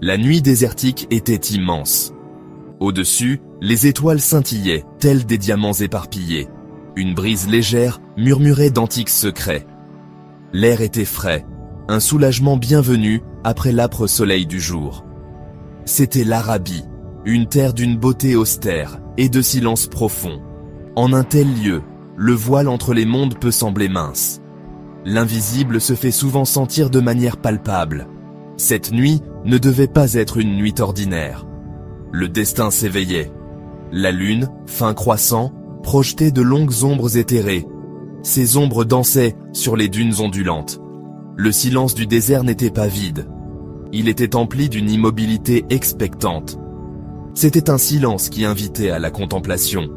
La nuit désertique était immense. Au-dessus, les étoiles scintillaient, tels des diamants éparpillés. Une brise légère murmurait d'antiques secrets. L'air était frais, un soulagement bienvenu après l'âpre soleil du jour. C'était l'Arabie, une terre d'une beauté austère et de silence profond. En un tel lieu, le voile entre les mondes peut sembler mince. L'invisible se fait souvent sentir de manière palpable. Cette nuit ne devait pas être une nuit ordinaire. Le destin s'éveillait. La lune, fin croissant, projetait de longues ombres éthérées. Ces ombres dansaient sur les dunes ondulantes. Le silence du désert n'était pas vide. Il était empli d'une immobilité expectante. C'était un silence qui invitait à la contemplation.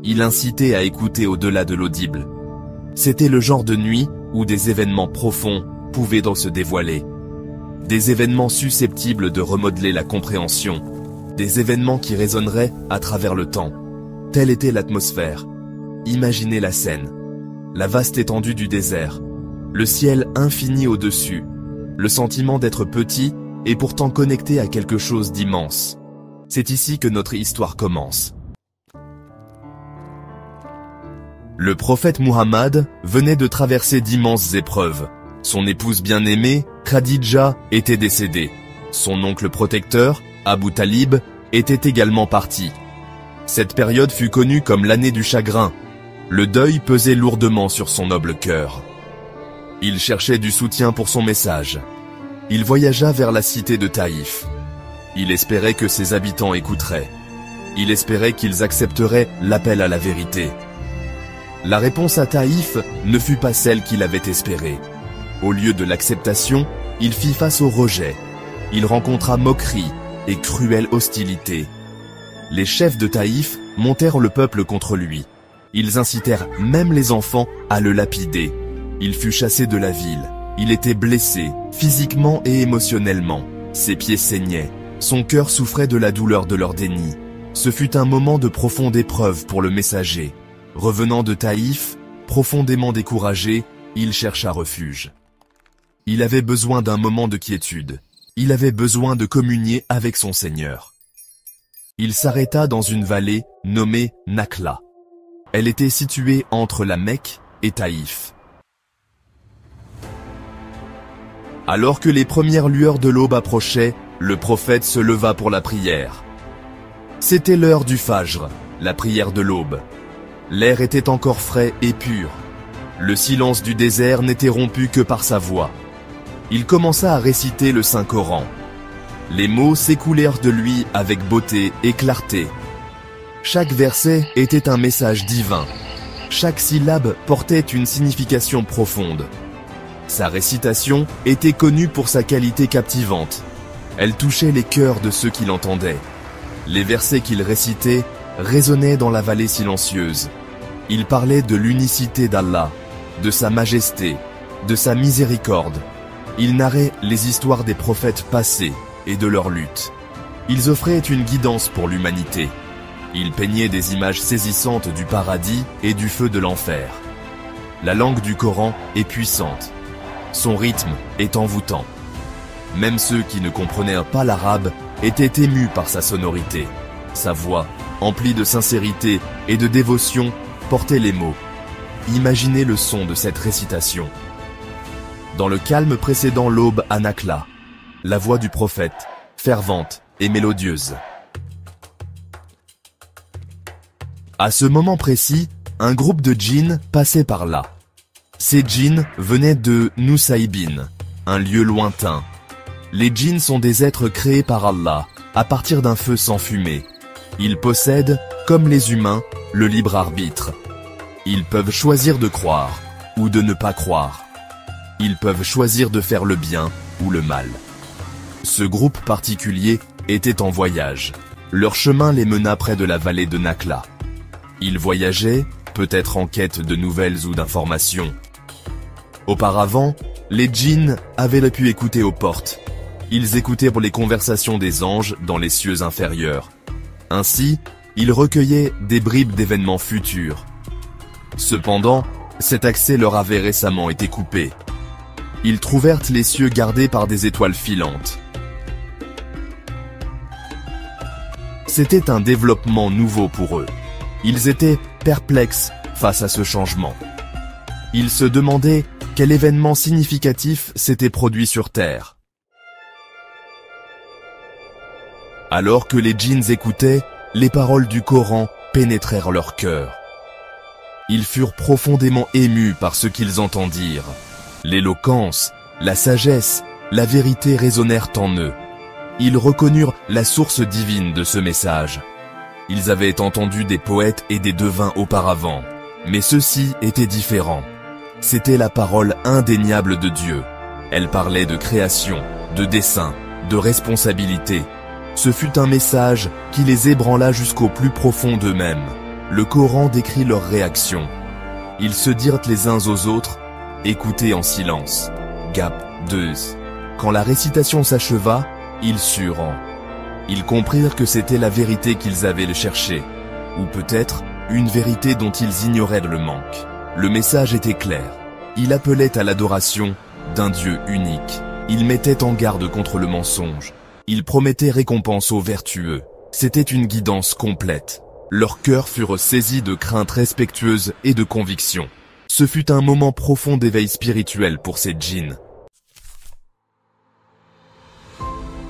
Il incitait à écouter au-delà de l'audible. C'était le genre de nuit où des événements profonds pouvaient se dévoiler. Des événements susceptibles de remodeler la compréhension. Des événements qui résonneraient à travers le temps. Telle était l'atmosphère. Imaginez la scène. La vaste étendue du désert. Le ciel infini au-dessus. Le sentiment d'être petit et pourtant connecté à quelque chose d'immense. C'est ici que notre histoire commence. Le prophète Muhammad venait de traverser d'immenses épreuves. Son épouse bien-aimée, Khadija, était décédée. Son oncle protecteur, Abu Talib, était également parti. Cette période fut connue comme l'année du chagrin. Le deuil pesait lourdement sur son noble cœur. Il cherchait du soutien pour son message. Il voyagea vers la cité de Taïf. Il espérait que ses habitants écouteraient. Il espérait qu'ils accepteraient l'appel à la vérité. La réponse à Taïf ne fut pas celle qu'il avait espérée. Au lieu de l'acceptation, il fit face au rejet. Il rencontra moquerie et cruelle hostilité. Les chefs de Taïf montèrent le peuple contre lui. Ils incitèrent même les enfants à le lapider. Il fut chassé de la ville. Il était blessé, physiquement et émotionnellement. Ses pieds saignaient. Son cœur souffrait de la douleur de leur déni. Ce fut un moment de profonde épreuve pour le messager. Revenant de Taïf, profondément découragé, il chercha refuge. Il avait besoin d'un moment de quiétude. Il avait besoin de communier avec son Seigneur. Il s'arrêta dans une vallée nommée Nakhla. Elle était située entre la Mecque et Taïf. Alors que les premières lueurs de l'aube approchaient, le prophète se leva pour la prière. C'était l'heure du Fajr, la prière de l'aube. L'air était encore frais et pur. Le silence du désert n'était rompu que par sa voix. Il commença à réciter le Saint-Coran. Les mots s'écoulèrent de lui avec beauté et clarté. Chaque verset était un message divin. Chaque syllabe portait une signification profonde. Sa récitation était connue pour sa qualité captivante. Elle touchait les cœurs de ceux qui l'entendaient. Les versets qu'il récitait résonnaient dans la vallée silencieuse. Il parlait de l'unicité d'Allah, de sa majesté, de sa miséricorde. Il narrait les histoires des prophètes passés et de leur lutte. Ils offraient une guidance pour l'humanité. Ils peignaient des images saisissantes du paradis et du feu de l'enfer. La langue du Coran est puissante. Son rythme est envoûtant. Même ceux qui ne comprenaient pas l'arabe étaient émus par sa sonorité. Sa voix, emplie de sincérité et de dévotion, portait les mots. Imaginez le son de cette récitation. Dans le calme précédant l'aube à Nakhla, la voix du prophète, fervente et mélodieuse. À ce moment précis, un groupe de djinns passait par là. Ces djinns venaient de Nusaybin, un lieu lointain. Les djinns sont des êtres créés par Allah, à partir d'un feu sans fumée. Ils possèdent, comme les humains, le libre arbitre. Ils peuvent choisir de croire, ou de ne pas croire. Ils peuvent choisir de faire le bien ou le mal. Ce groupe particulier était en voyage. Leur chemin les mena près de la vallée de Nakhla. Ils voyageaient, peut-être en quête de nouvelles ou d'informations. Auparavant, les djinns avaient pu écouter aux portes. Ils écoutaient pour les conversations des anges dans les cieux inférieurs. Ainsi, ils recueillaient des bribes d'événements futurs. Cependant, cet accès leur avait récemment été coupé. Ils trouvèrent les cieux gardés par des étoiles filantes. C'était un développement nouveau pour eux. Ils étaient perplexes face à ce changement. Ils se demandaient quel événement significatif s'était produit sur Terre. Alors que les djinns écoutaient, les paroles du Coran pénétrèrent leur cœur. Ils furent profondément émus par ce qu'ils entendirent. L'éloquence, la sagesse, la vérité résonnèrent en eux. Ils reconnurent la source divine de ce message. Ils avaient entendu des poètes et des devins auparavant, mais ceci était différent. C'était la parole indéniable de Dieu. Elle parlait de création, de dessein, de responsabilité. Ce fut un message qui les ébranla jusqu'au plus profond d'eux-mêmes. Le Coran décrit leur réaction. Ils se dirent les uns aux autres, « Écoutez en silence ». Gap 2. Quand la récitation s'acheva, ils surent. Ils comprirent que c'était la vérité qu'ils avaient cherchée, ou peut-être une vérité dont ils ignoraient le manque. Le message était clair. Il appelait à l'adoration d'un Dieu unique. Il mettait en garde contre le mensonge. Il promettait récompense aux vertueux. C'était une guidance complète. Leurs cœurs furent saisis de craintes respectueuses et de conviction. Ce fut un moment profond d'éveil spirituel pour ces djinns.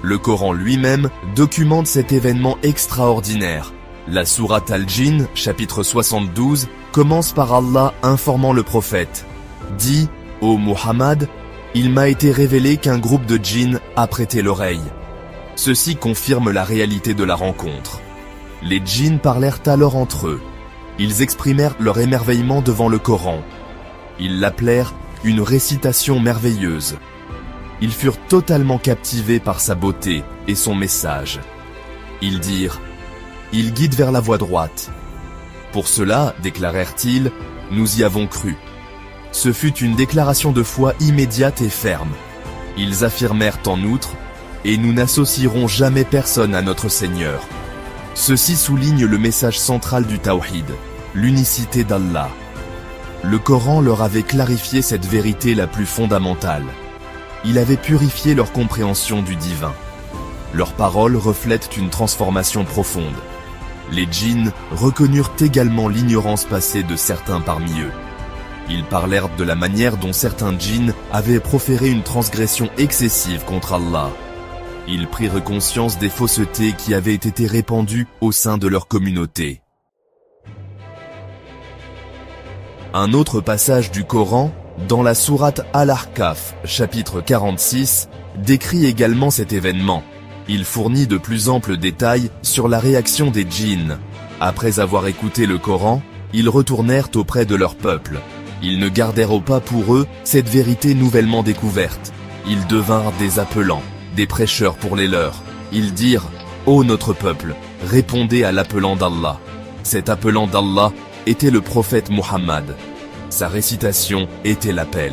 Le Coran lui-même documente cet événement extraordinaire. La sourate Al-Djinn, chapitre 72, commence par Allah informant le prophète. Dit, « Ô Muhammad, il m'a été révélé qu'un groupe de djinns a prêté l'oreille. » Ceci confirme la réalité de la rencontre. Les djinns parlèrent alors entre eux. Ils exprimèrent leur émerveillement devant le Coran. Ils l'appelèrent une récitation merveilleuse. Ils furent totalement captivés par sa beauté et son message. Ils dirent, « Il guide vers la voie droite. » Pour cela, déclarèrent-ils, nous y avons cru. Ce fut une déclaration de foi immédiate et ferme. Ils affirmèrent en outre, et nous n'associerons jamais personne à notre Seigneur. Ceci souligne le message central du Tawhid, l'unicité d'Allah. Le Coran leur avait clarifié cette vérité la plus fondamentale. Il avait purifié leur compréhension du divin. Leurs paroles reflètent une transformation profonde. Les djinns reconnurent également l'ignorance passée de certains parmi eux. Ils parlèrent de la manière dont certains djinns avaient proféré une transgression excessive contre Allah. Ils prirent conscience des faussetés qui avaient été répandues au sein de leur communauté. Un autre passage du Coran, dans la sourate Al-Ahqaf, chapitre 46, décrit également cet événement. Il fournit de plus amples détails sur la réaction des djinns. Après avoir écouté le Coran, ils retournèrent auprès de leur peuple. Ils ne gardèrent pas pour eux cette vérité nouvellement découverte. Ils devinrent des appelants, des prêcheurs pour les leurs. Ils dirent, « Ô notre peuple, répondez à l'appelant d'Allah. » Cet appelant d'Allah était le prophète Muhammad. Sa récitation était l'appel.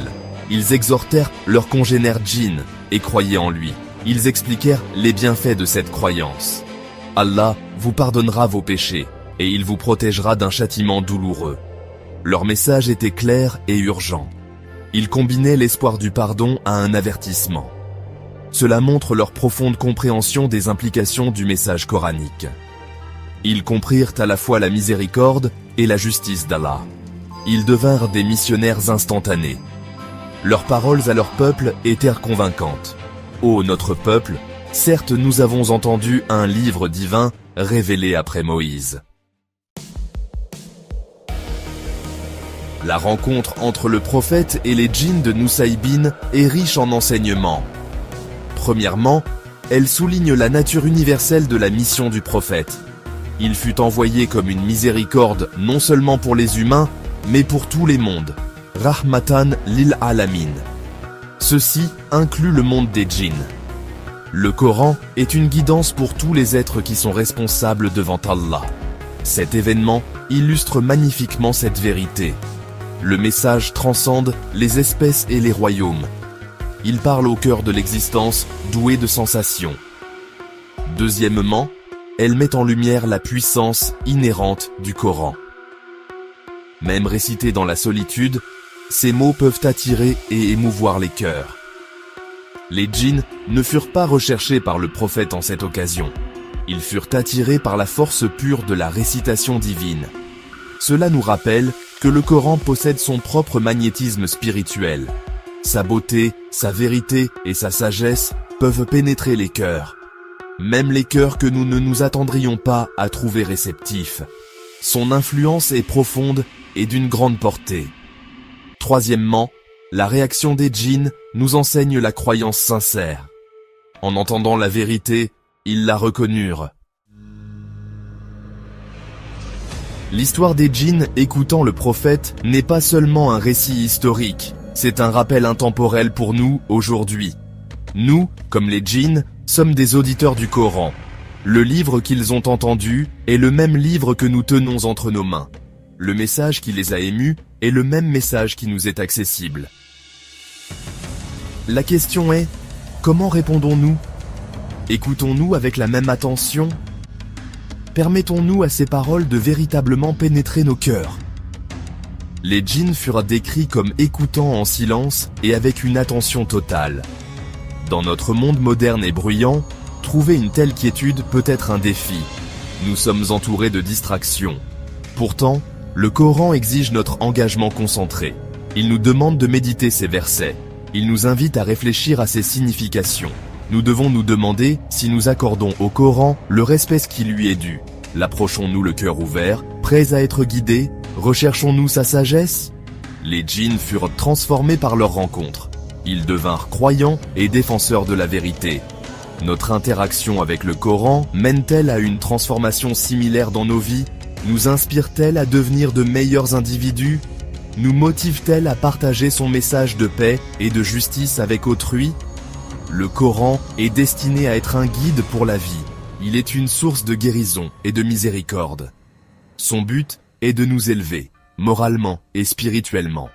Ils exhortèrent leurs congénères djinns et croyaient en lui. Ils expliquèrent les bienfaits de cette croyance. Allah vous pardonnera vos péchés et il vous protégera d'un châtiment douloureux. Leur message était clair et urgent. Ils combinaient l'espoir du pardon à un avertissement. Cela montre leur profonde compréhension des implications du message coranique. Ils comprirent à la fois la miséricorde et la justice d'Allah. Ils devinrent des missionnaires instantanés. Leurs paroles à leur peuple étaient convaincantes. Ô notre peuple, certes nous avons entendu un livre divin révélé après Moïse. La rencontre entre le prophète et les djinns de Nusaybin est riche en enseignements. Premièrement, elle souligne la nature universelle de la mission du prophète. Il fut envoyé comme une miséricorde non seulement pour les humains, mais pour tous les mondes. Rahmatan lil alamin. Ceci inclut le monde des djinns. Le Coran est une guidance pour tous les êtres qui sont responsables devant Allah. Cet événement illustre magnifiquement cette vérité. Le message transcende les espèces et les royaumes. Il parle au cœur de l'existence, doué de sensations. Deuxièmement, elle met en lumière la puissance inhérente du Coran. Même récités dans la solitude, ces mots peuvent attirer et émouvoir les cœurs. Les djinns ne furent pas recherchés par le prophète en cette occasion. Ils furent attirés par la force pure de la récitation divine. Cela nous rappelle que le Coran possède son propre magnétisme spirituel. Sa beauté, sa vérité et sa sagesse peuvent pénétrer les cœurs. Même les cœurs que nous ne nous attendrions pas à trouver réceptifs. Son influence est profonde et d'une grande portée. Troisièmement, la réaction des djinns nous enseigne la croyance sincère. En entendant la vérité, ils la reconnurent. L'histoire des djinns écoutant le prophète n'est pas seulement un récit historique, c'est un rappel intemporel pour nous aujourd'hui. Nous, comme les djinns, sommes des auditeurs du Coran. Le livre qu'ils ont entendu est le même livre que nous tenons entre nos mains. Le message qui les a émus est le même message qui nous est accessible. La question est, comment répondons-nous? Écoutons-nous avec la même attention? Permettons-nous à ces paroles de véritablement pénétrer nos cœurs? Les djinns furent décrits comme écoutant en silence et avec une attention totale. Dans notre monde moderne et bruyant, trouver une telle quiétude peut être un défi. Nous sommes entourés de distractions. Pourtant, le Coran exige notre engagement concentré. Il nous demande de méditer ces versets. Il nous invite à réfléchir à ses significations. Nous devons nous demander si nous accordons au Coran le respect qui lui est dû. L'approchons-nous le cœur ouvert, prêts à être guidés? Recherchons-nous sa sagesse? Les djinns furent transformés par leur rencontre. Ils devinrent croyants et défenseurs de la vérité. Notre interaction avec le Coran mène-t-elle à une transformation similaire dans nos vies? Nous inspire-t-elle à devenir de meilleurs individus? Nous motive-t-elle à partager son message de paix et de justice avec autrui? Le Coran est destiné à être un guide pour la vie. Il est une source de guérison et de miséricorde. Son but est de nous élever, moralement et spirituellement.